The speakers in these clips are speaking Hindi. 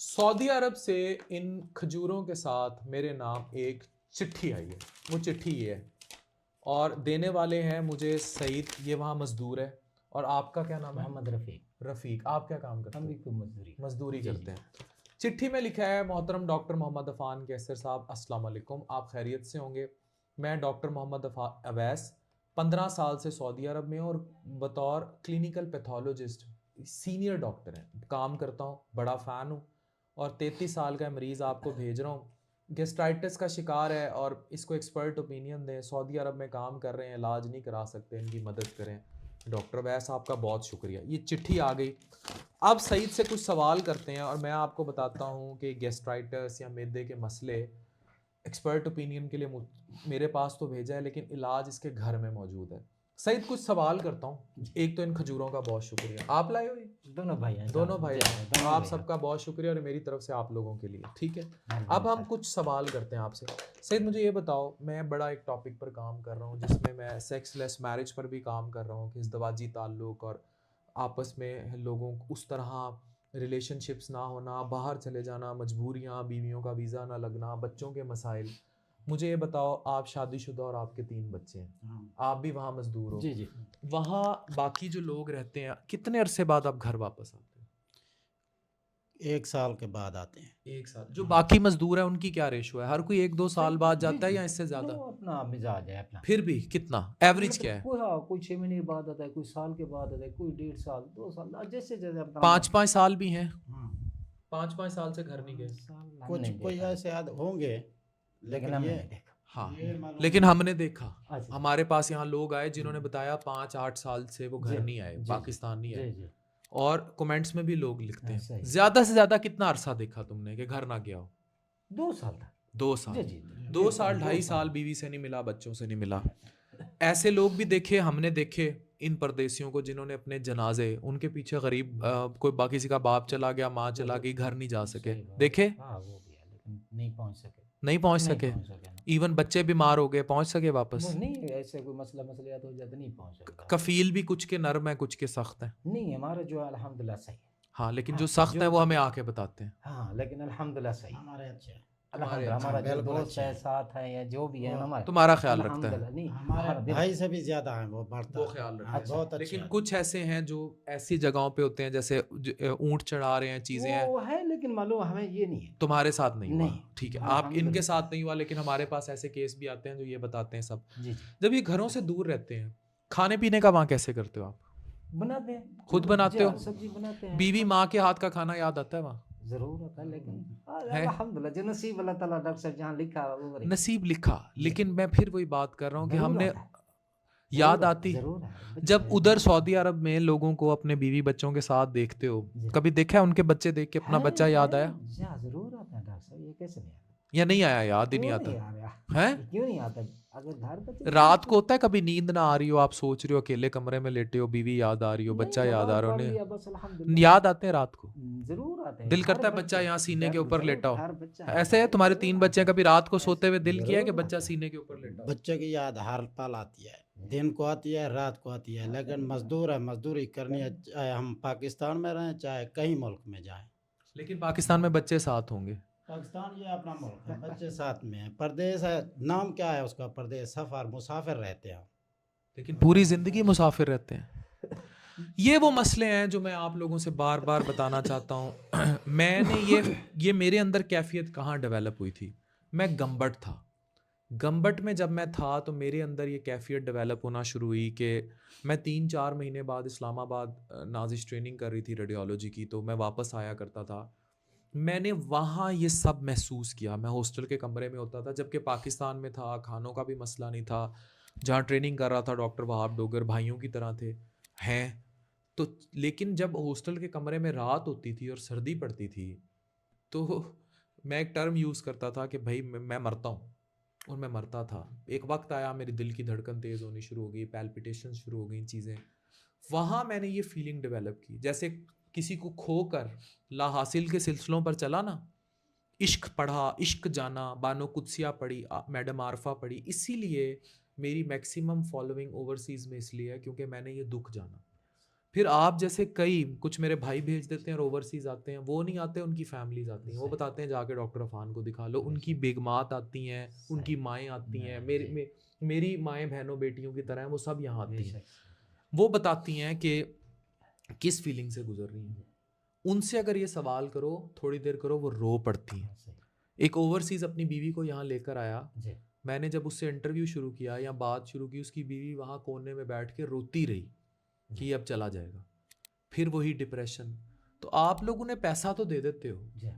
सऊदी अरब से इन खजूरों के साथ मेरे नाम एक चिट्ठी आई है। वो चिट्ठी ये है और देने वाले हैं मुझे सईद, ये वहाँ मजदूर है। और आपका क्या नाम है? मोहम्मद रफ़ीक। रफ़ीक। आप क्या काम करते हम भी हैं? खूब मजदूरी मजदूरी जी करते जी। हैं। चिट्ठी में लिखा है, मोहतरम डॉक्टर मोहम्मद अफ़ान कैसर साहब, अस्सलाम वालेकुम। आप खैरियत से होंगे। मैं डॉक्टर मोहम्मद अवैस 15 साल से सऊदी अरब में और बतौर क्लिनिकल पैथोलॉजिस्ट सीनियर डॉक्टर हैं काम करता हूँ। बड़ा फ़ैन हूँ और 33 साल का मरीज़ आपको भेज रहा हूँ। गेस्ट्राइटिस का शिकार है और इसको एक्सपर्ट ओपिनियन दें। सऊदी अरब में काम कर रहे हैं, इलाज नहीं करा सकते, इनकी मदद करें। डॉक्टर वैस आपका बहुत शुक्रिया। ये चिट्ठी आ गई। अब सईद से कुछ सवाल करते हैं और मैं आपको बताता हूँ कि गेस्ट्राइटिस या मैदे के मसले एक्सपर्ट ओपिनियन के लिए मेरे पास तो भेजा है, लेकिन इलाज इसके घर में मौजूद है। सईद कुछ सवाल करता हूँ। एक तो इन खजूरों का बहुत शुक्रिया, आप लाए हो ये? दोनों भाई हैं दोनों साहब, भाई जी, हैं। दोनों आप भाई हैं। सबका बहुत शुक्रिया और मेरी तरफ से आप लोगों के लिए, ठीक है। मेहरबानी अब हम सर। कुछ सवाल करते हैं आपसे। सईद मुझे ये बताओ, मैं बड़ा एक टॉपिक पर काम कर रहा हूँ जिसमें मैं सेक्सलेस मैरिज पर भी काम कर रहा हूँ कि इज़्दवाजी ताल्लुक़ और आपस में लोगों को उस तरह रिलेशनशिप्स ना होना, बाहर चले जाना, मजबूरियाँ, बीवियों का वीज़ा ना लगना, बच्चों के मसाइल। मुझे ये बताओ, आप शादीशुदा और आपके 3 बच्चे हैं, हाँ। आप भी वहाँ मजदूर हो, जी जी। वहाँ बाकी जो लोग रहते हैं, कितने अरसे बाद आप घर वापस आते हैं? 1 साल के बाद आते हैं। 1 साल। जो बाकी मजदूर है उनकी क्या रेशो है? हर कोई 1-2 साल बाद जी, जाता है जी। या इससे ज़्यादा? जो अपना मिजाज है अपना। फिर भी कितना एवरेज क्या है? कोई हाँ, कोई 6 महीने के बाद आता है, कोई साल के बाद आता है, कोई 1.5 साल, 2 साल, जैसे जैसे अपना 5-5 साल भी हैं? हाँ। 5-5 साल से घर नहीं गए? साल हम कुछ नहीं कोई देखा, ऐसे होंगे, लेकिन लेकिन हमने ये नहीं देखा। हाँ, ये मालूम लेकिन हमने देखा। अच्छा। हमारे पास यहाँ लोग आए जिन्होंने बताया 5-8 साल से वो जी, घर नहीं आए, जी, पाकिस्तान नहीं जी आए। जी। और कमेंट्स में भी लोग लिखते हाँ, हैं। सही। ज़्यादा से ज़्यादा कितना अरसा देखा तुमने कि घर ना गया हो? 2 साल तक। 2 जी साल। जी। 2 साल, 2.5 साल बीवी से नहीं मिला, बच्चों से नहीं मिला। ऐसे लोग भी देखे, हमने देखे इन परदेसियों को जिन्होंने अपने जनाजे, उनके पीछे गरीब कोई किसी का बाप चला गया, माँ चला गई, घर नहीं जा सके, सही बात। देखे? हाँ, वो भी है, लेकिन नहीं पहुंच सके। नहीं पहुंच नहीं सके। पहुंच सके ना। इवन बच्चे बीमार हो गए, पहुंच सके वो वापस? नहीं, ऐसे कोई मसला तो जल्द नहीं पहुंच सकता। कफील भी कुछ के नरम है, कुछ के सख्त हैं। नहीं, हमारा जो है अल्हम्दुलिल्लाह सही है। हाँ, लेकिन हाँ, जो सख्त जो है वो हमें आके बताते हैं। हाँ, लेकिन अल्हम्दुलिल्लाह सही है। हमारे अच्छे हैं। तुम्हारे अल्हम्दुलिल्लाह अच्छे हमारा हैं। जो बिल्कुल दोस्त अच्छे है, हैं। साथ है या जो भी है वो हमारे, तुम्हारा ख्याल रखता है। अल्हम्दुलिल्लाह नहीं हमारे हाँ, भाई बिल्कुल। से भी ज़्यादा हैं, वो बढ़ता वो है। ख्याल रखते हाँ, हैं। बहुत अच्छे लेकिन आदमी। कुछ ऐसे हैं जो ऐसी जगहों पे होते हैं जैसे ऊंट चढ़ा रहे हैं, चीजें हैं। वो है, लेकिन मालूम हमें ये नहीं है। तुम्हारे साथ नहीं हुआ, नहीं, ठीक है। आप अल्हम्दुलिल्लाह। इनके साथ नहीं हुआ, लेकिन हमारे पास ऐसे केस भी आते हैं जो ये बताते हैं सब। जी जी। जब ये घरों से दूर रहते हैं, खाने पीने का वहाँ कैसे करते हो आप? बनाते हैं, खुद बनाते हो? सब्जी बनाते हैं। बीवी माँ के हाथ का खाना याद आता है वहाँ? जरूर आता है, लेकिन है? अल्हम्दुलिल्लाह जो नसीब अल्लाह ताला डॉक्टर साहब जहाँ लिखा है वो नसीब लिखा, लेकिन मैं फिर वही बात कर रहा हूँ कि जरूर हमने आता है। याद आती जरूर है। जब उधर सऊदी अरब में लोगों को अपने बीवी बच्चों के साथ देखते हो, जी। कभी देखा है उनके बच्चे देख के अपना बच्चा याद आया? जरूर आता है डॉक्टर साहब, ये कैसे नहीं आता? या नहीं आया? याद ही नहीं क्यों आता नहीं आ रहा? है? क्यों नहीं आता? अगर घर पे रात को होता है कभी नींद ना आ रही हो, आप सोच रहे हो, अकेले कमरे में लेटे हो, बीवी याद आ रही हो, बच्चा याद आ रहा हो, लिया नहीं बस अल्हम्दुलिल्लाह। याद आते हैं रात को? जरूर आते हैं। दिल करता है बच्चा यहाँ सीने के ऊपर लेटा हो? ऐसे है तुम्हारे 3 बच्चे, कभी रात को सोते हुए दिल किया है कि बच्चा सीने के ऊपर लेटा हो? बच्चे की याद हर पल आती है, दिन को आती है, रात को आती है, लेकिन मजदूर है, मजदूरी करनी है, चाहे हम पाकिस्तान में रहें, चाहे कहीं मुल्क में जाएं। लेकिन पाकिस्तान में बच्चे साथ होंगे। पाकिस्तान ये अपना मुल्क है, बच्चे साथ में हैं। परदेश है, नाम क्या है उसका? परदेश, सफ़र, मुसाफिर रहते हैं। लेकिन पूरी जिंदगी मुसाफिर रहते हैं। ये वो मसले हैं जो मैं आप लोगों से बार बार बताना चाहता हूँ। मैंने ये मेरे अंदर कैफियत कहाँ डेवलप हुई थी? मैं गम्बट था। गम्बट में जब मैं था तो मेरे अंदर ये कैफियत डेवलप होना शुरू हुई कि मैं 3-4 महीने बाद इस्लामाबाद नाजिश ट्रेनिंग कर रही थी रेडियोलॉजी की, तो मैं वापस आया करता था। मैंने वहाँ ये सब महसूस किया। मैं हॉस्टल के कमरे में होता था, जबकि पाकिस्तान में था, खानों का भी मसला नहीं था। जहाँ ट्रेनिंग कर रहा था डॉक्टर वहाब डोगर भाइयों की तरह थे हैं तो। लेकिन जब हॉस्टल के कमरे में रात होती थी और सर्दी पड़ती थी, तो मैं एक टर्म यूज़ करता था कि भाई मैं मरता हूँ, और मैं मरता था। एक वक्त आया मेरी दिल की धड़कन तेज़ होनी शुरू हो गई, पैल्पिटेशन शुरू हो गई चीज़ें। वहाँ मैंने ये फीलिंग डेवलप की जैसे किसी को खो कर ला हासिल के सिलसिलों पर चला ना, इश्क पढ़ा, इश्क जाना, बानो कुदसिया पढ़ी, मैडम आरफा पढ़ी। इसीलिए मेरी मैक्सिमम फॉलोइंग ओवरसीज़ में इसलिए है क्योंकि मैंने ये दुख जाना। फिर आप जैसे कई कुछ मेरे भाई भेज देते हैं और ओवरसीज आते हैं, वो नहीं आते, उनकी फैमिलीज आती हैं, वो सही। बताते हैं जाके डॉक्टर अफान को दिखा लो, उनकी बेशक। बेगमात आती हैं, उनकी सही। माएँ आती हैं, जी। मेरी माएँ बहनों बेटियों की तरह हैं, वो सब यहाँ आती हैं, बेशक। वो बताती हैं कि किस फीलिंग से गुजर रही हैं। उनसे अगर ये सवाल करो, थोड़ी देर करो, वो रो पड़ती हैं। हाँ, सही। एक ओवरसीज अपनी बीवी को यहाँ लेकर आया, जी। मैंने जब उससे इंटरव्यू शुरू किया या बात शुरू की, उसकी बीवी वहाँ कोने में बैठ के रोती रही कि ये अब चला जाएगा। फिर वही डिप्रेशन। तो आप लोग उन्हें पैसा तो दे देते हो, जी।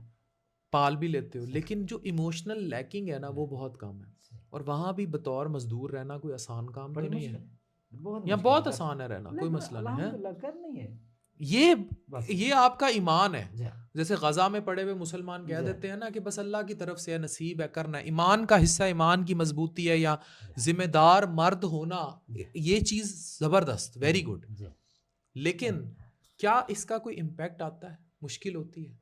पाल भी लेते हो, लेकिन जो इमोशनल लैकिंग है ना, वो बहुत कम है। सही। और वहाँ भी बतौर मजदूर रहना कोई आसान काम तो बड़ी नहीं मुश्किल है। है, बहुत यहाँ मुश्किल बहुत है, आसान है रहना, कोई लेकिन मसला नहीं है। अल्हम्दुलिल्लाह करनी है ये बस। ये आपका ईमान है। जी। जैसे गजा में पड़े हुए मुसलमान कह जी। देते हैं ना कि बस अल्लाह की तरफ से है, नसीब है, करना है। ईमान का हिस्सा ईमान की मजबूती है, या जिम्मेदार मर्द होना, ये चीज़ ज़बरदस्त, वेरी गुड। जी। लेकिन क्या इसका कोई इम्पैक्ट आता है? मुश्किल होती है।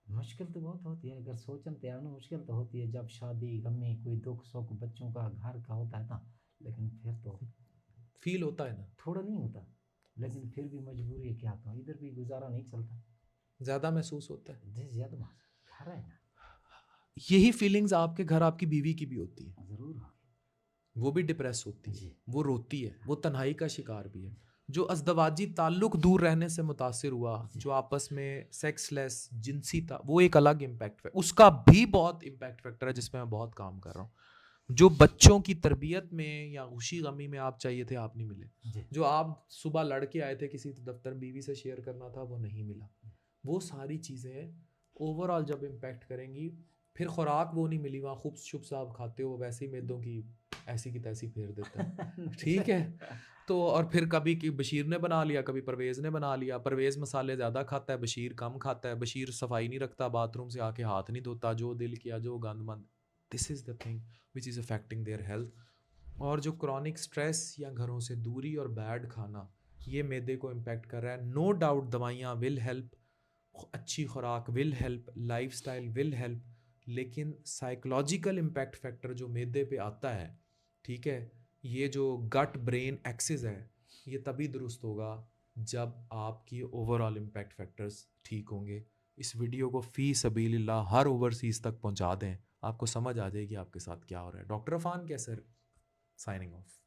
मुश्किल तो बहुत होती है, अगर सोचन तैयार ना, मुश्किल तो होती है जब शादी गमी कोई दुख सुख बच्चों का घर का होता है ना, लेकिन फिर तो फील होता है ना, थोड़ा नहीं होता, लेकिन फिर भी मजबूरी है, क्या कहूँ, इधर भी गुजारा नहीं चलता। ज़्यादा महसूस होता है। जी ज्यादा घर है ना। यही फीलिंग्स आपके घर आपकी बीवी की भी होती है। जरूर होगी। वो भी डिप्रेस होती है, जी। वो रोती है, वो तन्हाई का शिकार भी है। जो अज़दवाजी ताल्लुक दूर रहने से मुतासिर हुआ, जो आपस में सेक्सलेस जिनसी था, वो एक अलग इम्पैक्ट है, उसका भी बहुत इम्पैक्ट फैक्टर है जिसमें मैं बहुत काम कर रहा हूँ। जो बच्चों की तरबियत में या खुशी गमी में आप चाहिए थे, आप नहीं मिले। जी। जो आप सुबह लड़के आए थे किसी दफ्तर, बीवी से शेयर करना था, वो नहीं मिला। वो सारी चीज़ें ओवरऑल जब इम्पैक्ट करेंगी, फिर खुराक वो नहीं मिली, वहाँ खूब शुभ सा आप खाते हो, वैसे ही मैदों की ऐसी की तैसी फेर देता है। ठीक है। तो और फिर कभी कि बशीर ने बना लिया, कभी परवेज़ ने बना लिया। परवेज़ मसाले ज़्यादा खाता है, बशीर कम खाता है। बशीर सफाई नहीं रखता, बाथरूम से आके हाथ नहीं धोता, जो दिल किया, जो गंद मंद। This is the thing which is affecting their health. और जो क्रॉनिक स्ट्रेस या घरों से दूरी और बैड खाना, ये मैदे को इम्पैक्ट कर रहा है। नो डाउट दवाइयाँ विल हेल्प, अच्छी खुराक will help, lifestyle will help, लेकिन साइकोलॉजिकल इम्पैक्ट फैक्टर जो मैदे पे आता है, ठीक है, ये जो गट ब्रेन एक्सिस है, ये तभी दुरुस्त होगा जब आपकी ओवरऑल इम्पैक्ट फैक्टर्स ठीक होंगे। इस वीडियो को फ़ी सबीलिल्लाह हर ओवरसीज़ तक पहुंचा दें, आपको समझ आ जाएगी आपके साथ क्या हो रहा है। डॉक्टर अफान कैसर, साइनिंग ऑफ।